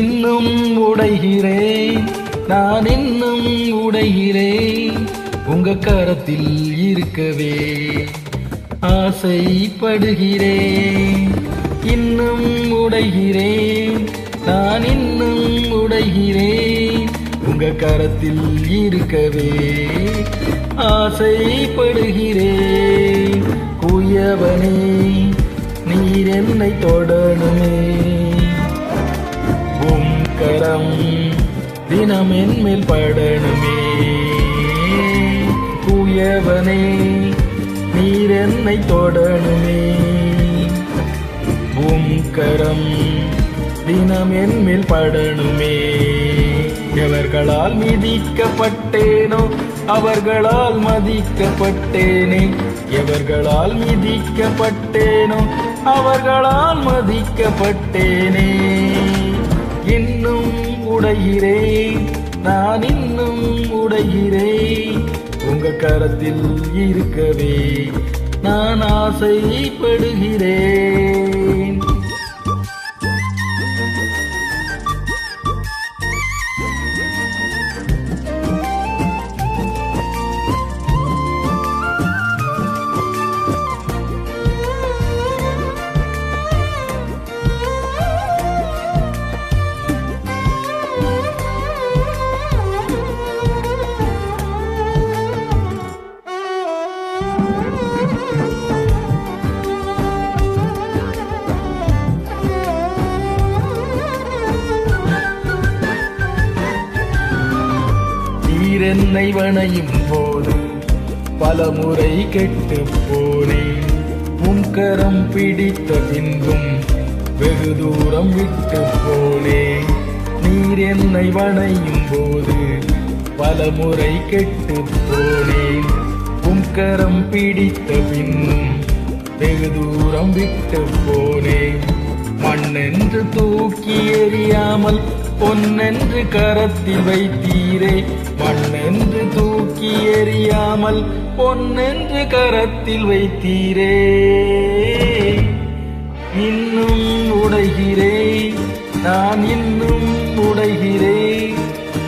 இன்னும் உடைகிறேன், நான் இன்னும் உடைகிறேன், உங்க கரத்தில் இருக்கவே ஆசைப்படுகிறேன். இன்னும் உடைகிறேன், நான் இன்னும் உடைகிறேன், உங்க கரத்தில் இருக்கவே ஆசைப்படுகிறேன். குயவனே நீர் என்னை தொடணுமே, உம் கரம் தினம் என்மேல் படணுமே. குயவனே நீர் என்னை தொடணுமே, உம் கரம் தினம் என்மேல் படணுமே. எவர்களால் மிதிக்கப்பட்டேனோ அவர்களால் மதிக்கப்பட்டேனே, எவர்களால் மிதிக்கப்பட்டேனோ அவர்களால் மதிக்கப்பட்டேனே. இன்னும் உடைகிறேன், நான் இன்னும் உடைகிறேன், உங்க கரத்தில் இருக்கவே நான் ஆசைப்படுகிறேன். என்னை வணையும் போது பலமுறை கெட்டு போனேன், உம் கரம் பிடித்த பின்பும் வெகு தூரம் விட்டு போனேன். நீர் என்னை வணையும் போது பலமுறை கெட்டு போனேன், உம் கரம் பிடித்த பின்னும் வெகு தூரம் விட்டு போனேன். மண்ணென்று தூக்கி எறியாமல் பொன்னென்று கரத்தில் வைத்தீரே, மண்ணென்று தூக்கி எறியாமல் பொன்னென்று கரத்தில் வைத்தீரே. இன்னும் உடைகிறேன், நான் இன்னும் உடைகிறேன்,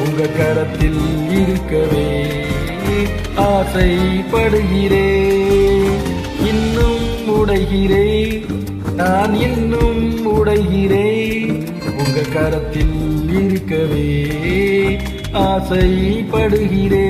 உங்க கரத்தில் இருக்கவே ஆசைப்படுகிறேன். இன்னும் உடைகிறேன், நான் இன்னும் உடைகிறேன், உங்க கரத்தில் இருக்கவே ஆசைப்படுகிறேன்.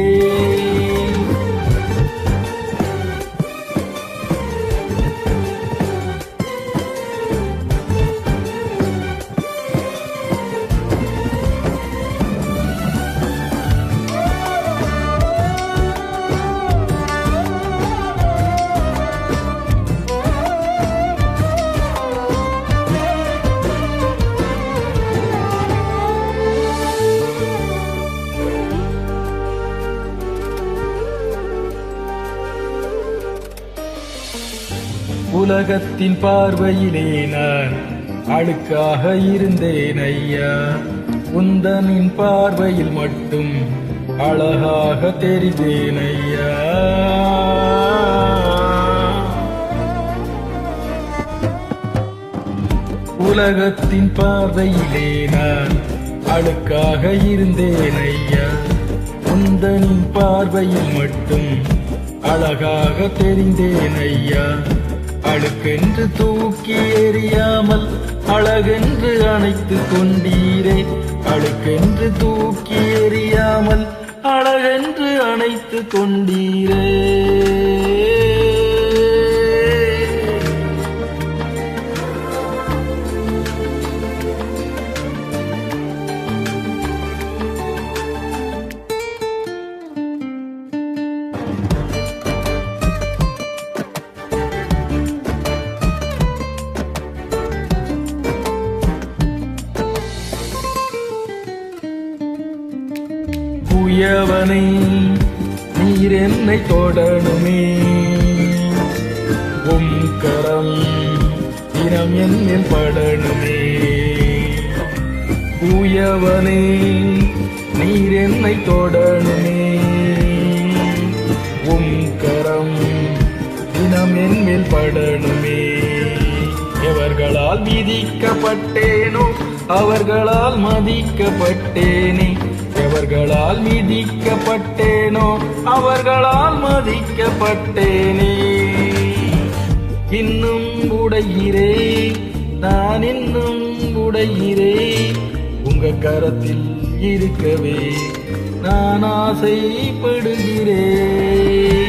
உலகத்தின் பார்வையிலே நான் அழுக்காக இருந்தேன் ஐயா, உந்தனின் பார்வையில் மட்டும் அழகாக தெரிந்தேன் ஐயா. உலகத்தின் பார்வையிலே நான் அழுக்காக இருந்தேன் ஐயா, உந்தனின் பார்வையில் மட்டும் அழகாக தெரிந்தேன் ஐயா. அழுக்கென்று தூக்கி எறியாமல் அழகென்று அணைத்து கொண்டீரே, அழுக்கென்று தூக்கி எறியாமல் அழகென்று அணைத்து கொண்டீரே. குயவனே நீர் என்னை தொடணுமே, உம் கரம் தினம் என்னில் படணுமே. குயவனே நீர் என்னை தொடணுமே, உம் கரம் தினம் என்மேல் படணுமே. எவர்களால் விதிக்கப்பட்டேனோ அவர்களால் மதிக்கப்பட்டேனே. எவர்களால் மிதிக்கப்பட்டேனோ அவர்களால் மதிக்கப்பட்டேனே. இன்னும் உடையிறே, நான் இன்னும் உடையிறே, உங்க கரத்தில் இருக்கவே நான் ஆசைப்படுகிறேன்.